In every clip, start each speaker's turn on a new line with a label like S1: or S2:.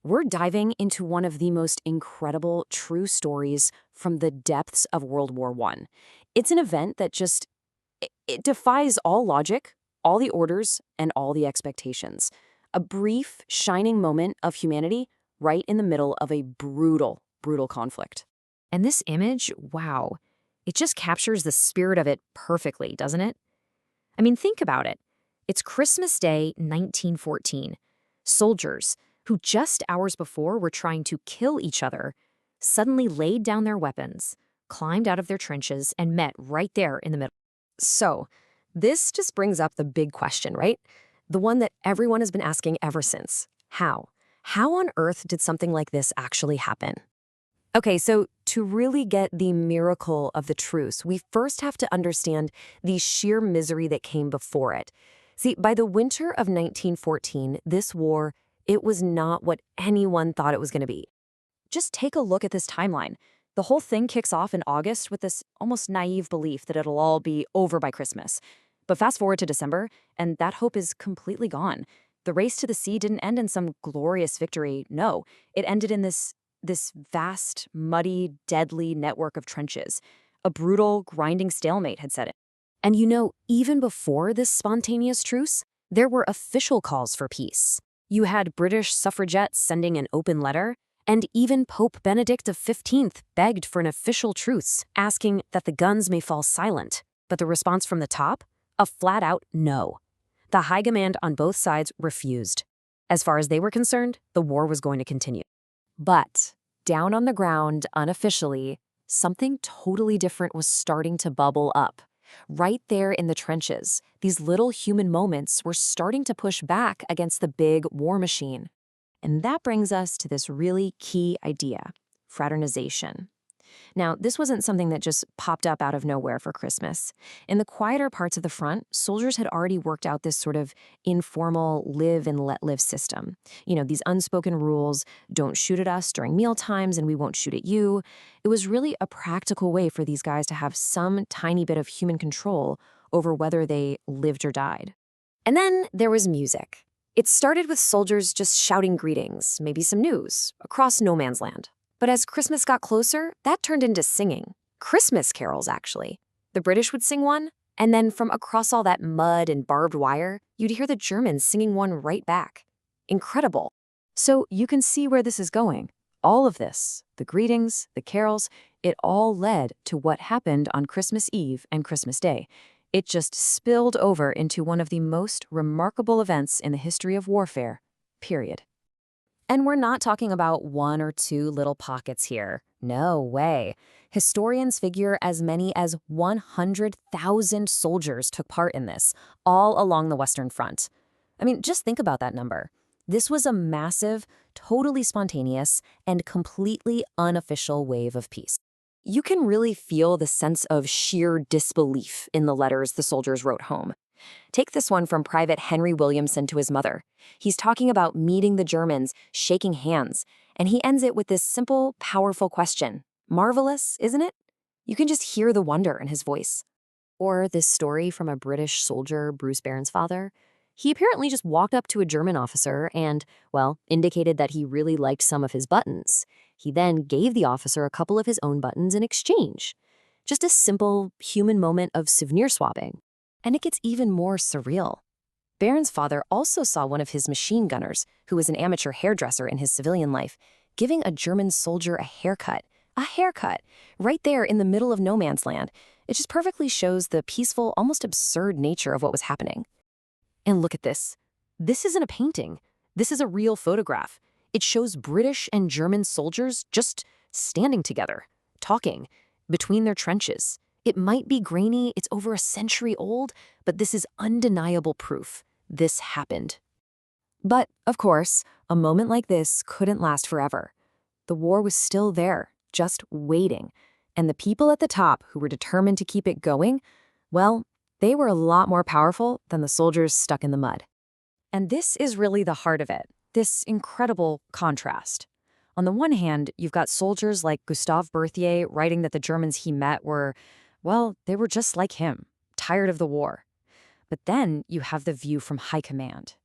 S1: we're diving into one of the most incredible true stories from the depths of World War I. It's an event that it defies all logic, all the orders, and all the expectations. A brief, shining moment of humanity right in the middle of a brutal, brutal conflict. And this image, wow, it just captures the spirit of it perfectly, doesn't it? I mean, think about it. It's Christmas Day, 1914. Soldiers, who just hours before were trying to kill each other, suddenly laid down their weapons, climbed out of their trenches, and met right there in the middle. So, this just brings up the big question, right? The one that everyone has been asking ever since. How? How on earth did something like this actually happen? Okay, so to really get the miracle of the truce, we first have to understand the sheer misery that came before it. See, by the winter of 1914, this war, it was not what anyone thought it was going to be. Just take a look at this timeline. The whole thing kicks off in August with this almost naive belief that it'll all be over by Christmas. But fast forward to December, and that hope is completely gone. The race to the sea didn't end in some glorious victory. No, it ended in this vast, muddy, deadly network of trenches. A brutal, grinding stalemate had set in. And even before this spontaneous truce, there were official calls for peace. You had British suffragettes sending an open letter, and even Pope Benedict XV begged for an official truce, asking that the guns may fall silent. But the response from the top? A flat-out no. The high command on both sides refused. As far as they were concerned, the war was going to continue. But down on the ground, unofficially, something totally different was starting to bubble up. Right there in the trenches, these little human moments were starting to push back against the big war machine. And that brings us to this really key idea, fraternization. Now, this wasn't something that just popped up out of nowhere for Christmas. In the quieter parts of the front, soldiers had already worked out this sort of informal live and let live system. These unspoken rules, don't shoot at us during meal times and we won't shoot at you. It was really a practical way for these guys to have some tiny bit of human control over whether they lived or died. And then there was music. It started with soldiers just shouting greetings, maybe some news, across no man's land. But as Christmas got closer, that turned into singing. Christmas carols, actually. The British would sing one, and then from across all that mud and barbed wire, you'd hear the Germans singing one right back. Incredible. So you can see where this is going. All of this, the greetings, the carols, it all led to what happened on Christmas Eve and Christmas Day. It just spilled over into one of the most remarkable events in the history of warfare, period. And we're not talking about one or two little pockets here. No way. Historians figure as many as 100,000 soldiers took part in this, all along the Western Front. I mean, just think about that number. This was a massive, totally spontaneous, and completely unofficial wave of peace. You can really feel the sense of sheer disbelief in the letters the soldiers wrote home. Take this one from Private Henry Williamson to his mother. He's talking about meeting the Germans, shaking hands, and he ends it with this simple, powerful question. Marvelous, isn't it? You can just hear the wonder in his voice. Or this story from a British soldier, Bruce Barron's father. He apparently just walked up to a German officer and, indicated that he really liked some of his buttons. He then gave the officer a couple of his own buttons in exchange. Just a simple, human moment of souvenir swapping. And it gets even more surreal. Barron's father also saw one of his machine gunners, who was an amateur hairdresser in his civilian life, giving a German soldier a haircut, right there in the middle of no man's land. It just perfectly shows the peaceful, almost absurd nature of what was happening. And look at this. This isn't a painting. This is a real photograph. It shows British and German soldiers just standing together, talking, between their trenches. It might be grainy, it's over a century old, but this is undeniable proof. This happened. But, of course, a moment like this couldn't last forever. The war was still there, just waiting. And the people at the top who were determined to keep it going, they were a lot more powerful than the soldiers stuck in the mud. And this is really the heart of it, this incredible contrast. On the one hand, you've got soldiers like Gustave Berthier writing that the Germans he met were, they were just like him, tired of the war. But then you have the view from high command.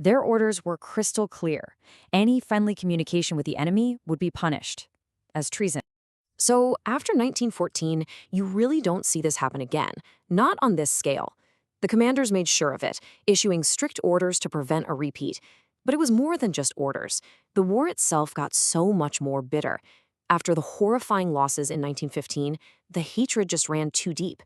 S1: Their orders were crystal clear. Any friendly communication with the enemy would be punished as treason. So after 1914, you really don't see this happen again, not on this scale. The commanders made sure of it, issuing strict orders to prevent a repeat. But it was more than just orders. The war itself got so much more bitter. After the horrifying losses in 1915, the hatred just ran too deep.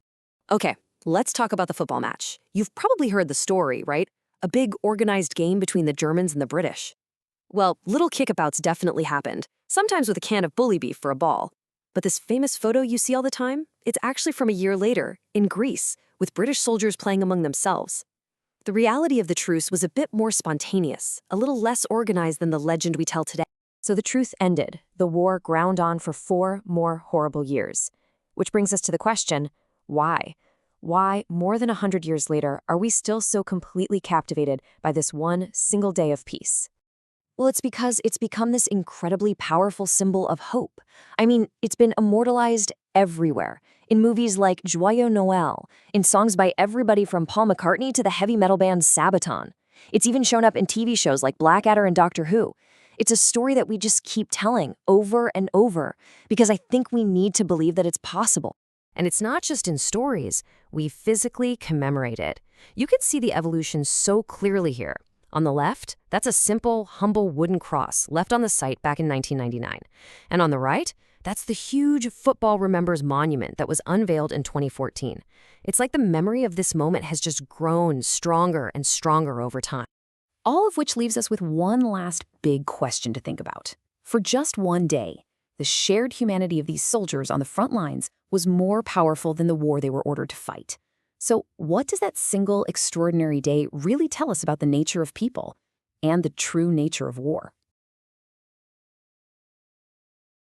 S1: Okay, let's talk about the football match. You've probably heard the story, right? A big organized game between the Germans and the British. Well, little kickabouts definitely happened, sometimes with a can of bully beef for a ball. But this famous photo you see all the time, it's actually from a year later, in Greece, with British soldiers playing among themselves. The reality of the truce was a bit more spontaneous, a little less organized than the legend we tell today. So the truce ended. The war ground on for 4 more horrible years. Which brings us to the question, why? Why, more than 100 years later, are we still so completely captivated by this one single day of peace? Well, it's because it's become this incredibly powerful symbol of hope. I mean, it's been immortalized everywhere. In movies like Joyeux Noël, in songs by everybody from Paul McCartney to the heavy metal band Sabaton. It's even shown up in TV shows like Blackadder and Doctor Who. It's a story that we just keep telling over and over because I think we need to believe that it's possible. And it's not just in stories. We physically commemorate it. You can see the evolution so clearly here. On the left, that's a simple, humble wooden cross left on the site back in 1999. And on the right, that's the huge Football Remembers monument that was unveiled in 2014. It's like the memory of this moment has just grown stronger and stronger over time. All of which leaves us with one last big question to think about. For just one day, the shared humanity of these soldiers on the front lines was more powerful than the war they were ordered to fight. So what does that single extraordinary day really tell us about the nature of people and the true nature of war?